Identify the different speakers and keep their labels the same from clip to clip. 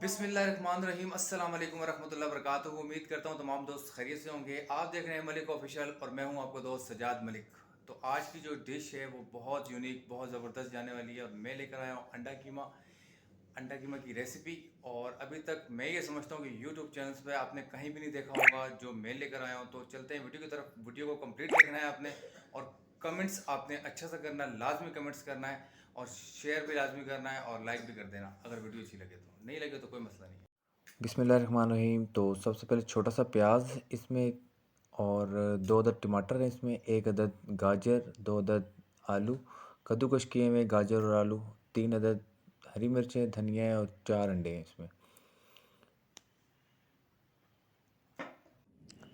Speaker 1: बिस्मिल्लाहिर्रहमानिर्रहीम अस्सलाम वालेकुम वरहमतुल्लाहि वबरकातुहू। उम्मीद करता हूँ तमाम दोस्त खैरियत से होंगे। आप देख रहे हैं मलिक ऑफिशियल और मैं हूँ आपका दोस्त सजाद मलिक। तो आज की जो डिश है वो बहुत यूनिक, बहुत ज़बरदस्त जाने वाली है और मैं लेकर आया हूँ अंडा कीमा। अंडा कीमा की रेसिपी। और अभी तक मैं ये समझता हूँ कि यूट्यूब चैनल्स पे आपने कहीं भी नहीं देखा होगा जो मैं लेकर आया हूँ। तो चलते हैं वीडियो की तरफ। वीडियो को कंप्लीट देखना है आपने और कमेंट्स आपने अच्छा सा करना, लाजमी कमेंट्स करना है और शेयर भी लाजमी करना है और लाइक भी कर देना अगर वीडियो अच्छी लगे। तो नहीं लगे तो कोई मसला नहीं है।
Speaker 2: बिस्मिल्लाहिर्रहमानिर्रहीम। तो सबसे पहले छोटा सा प्याज इसमें और 2 अदद टमाटर हैं इसमें, 1 अदद गाजर, 2 अदद आलू कद्दूकश किए हुए, गाजर और आलू, 3 अदद हरी मिर्चें, धनिया है और 4 अंडे हैं इसमें।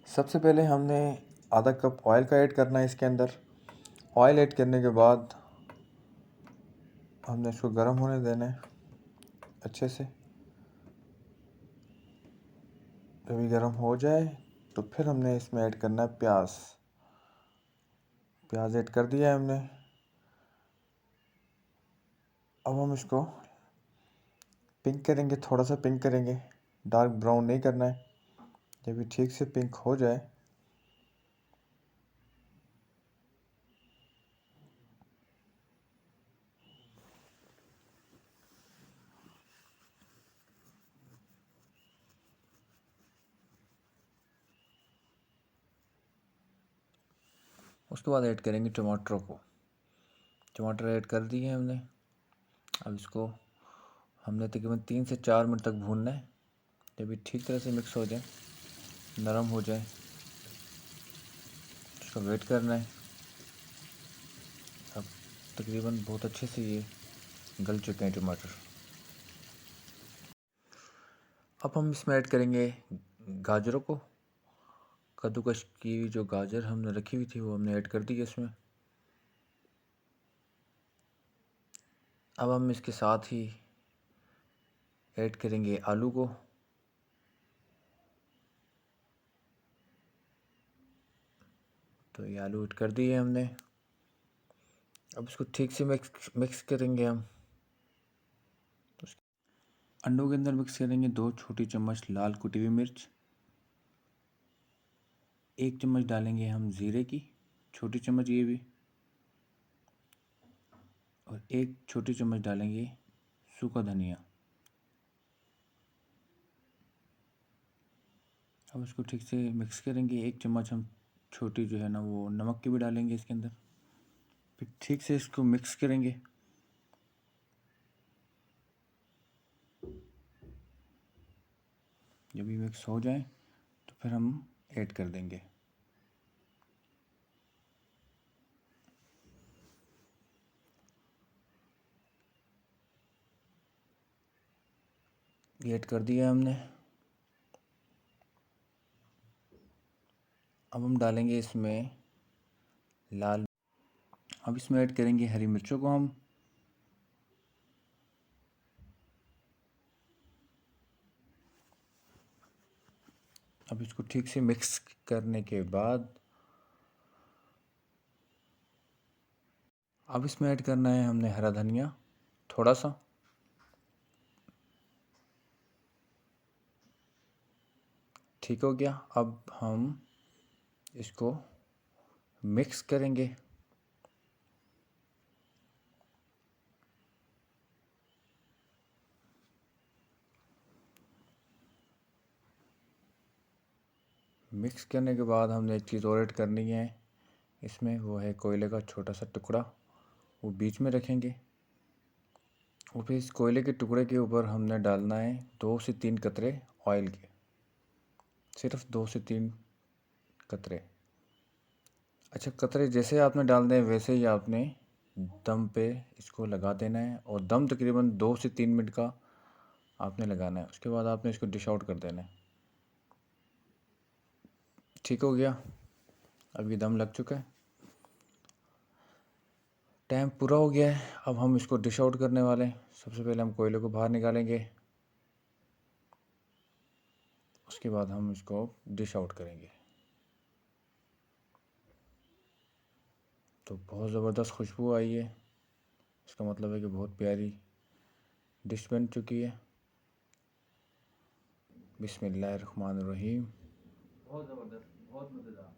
Speaker 2: सबसे पहले हमने आधा कप ऑयल का ऐड करना है इसके अंदर। ऑयल ऐड करने के बाद हमने इसको गर्म होने देना है अच्छे से। जब ये गर्म हो जाए तो फिर हमने इसमें ऐड करना है प्याज। प्याज ऐड कर दिया है हमने। अब हम इसको पिंक करेंगे, थोड़ा सा पिंक करेंगे, डार्क ब्राउन नहीं करना है। जब ये ठीक से पिंक हो जाए उसके बाद ऐड करेंगे टमाटरों को। टमाटर ऐड कर दिए हमने। अब इसको हमने तकरीबन 3 से 4 मिनट तक भूनना है। जब ये ठीक तरह से मिक्स हो जाए, नरम हो जाए, उसका वेट करना है। अब तकरीबन बहुत अच्छे से ये गल चुके हैं टमाटर। अब हम इसमें ऐड करेंगे गाजरों को। कद्दूकश की जो गाजर हमने रखी हुई थी वो हमने ऐड कर दी है इसमें। अब हम इसके साथ ही ऐड करेंगे आलू को। तो ये आलू ऐड कर दिए हमने। अब इसको ठीक से मिक्स करेंगे हम। अंडों के अंदर मिक्स करेंगे 2 छोटी चम्मच लाल कुटी हुई मिर्च, 1 चम्मच डालेंगे हम ज़ीरे की, छोटी चम्मच ये भी, और 1 छोटी चम्मच डालेंगे सूखा धनिया। अब इसको ठीक से मिक्स करेंगे। 1 चम्मच हम छोटी जो है ना वो नमक की भी डालेंगे इसके अंदर। फिर ठीक से इसको मिक्स करेंगे। जब ये मिक्स हो जाए तो फिर हम ऐड कर देंगे। ये ऐड कर दिया हमने। अब हम डालेंगे इसमें लाल। अब इसमें ऐड करेंगे हरी मिर्चों को हम। अब इसको ठीक से मिक्स करने के बाद अब इसमें ऐड करना है हमने हरा धनिया थोड़ा सा। ठीक हो गया। अब हम इसको मिक्स करेंगे। मिक्स करने के बाद हमने एक चीज़ और ऐड करनी है इसमें, वो है कोयले का छोटा सा टुकड़ा। वो बीच में रखेंगे और फिर इस कोयले के टुकड़े के ऊपर हमने डालना है 2 से 3 कतरे ऑयल के। सिर्फ 2 से 3 कतरे। अच्छा, कतरे जैसे आपने डालने हैं वैसे ही आपने दम पे इसको लगा देना है और दम तकरीबन 2 से 3 मिनट का आपने लगाना है। उसके बाद आपने इसको डिश आउट कर देना है। ठीक हो गया। अब ये दम लग चुका है, टाइम पूरा हो गया है। अब हम इसको डिश आउट करने वाले हैं। सबसे पहले हम कोयले को बाहर निकालेंगे, उसके बाद हम इसको डिश आउट करेंगे। तो बहुत ज़बरदस्त खुशबू आई है, इसका मतलब है कि बहुत प्यारी डिश बन चुकी है। बिस्मिल्लाहिर्रहमानिर्रहीम।
Speaker 1: बहुत ज़बरदस्त, बहुत मज़ेदार।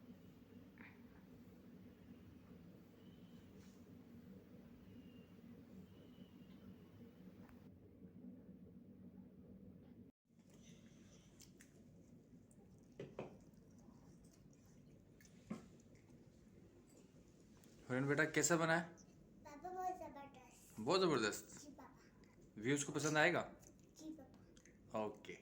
Speaker 1: हुरैन बेटा कैसा बना है?
Speaker 3: पापा बहुत जबरदस्त।
Speaker 1: बहुत ज़बरदस्त।
Speaker 3: जी पापा।
Speaker 1: व्यूज़ को पसंद आएगा?
Speaker 3: जी पापा।
Speaker 1: ओके।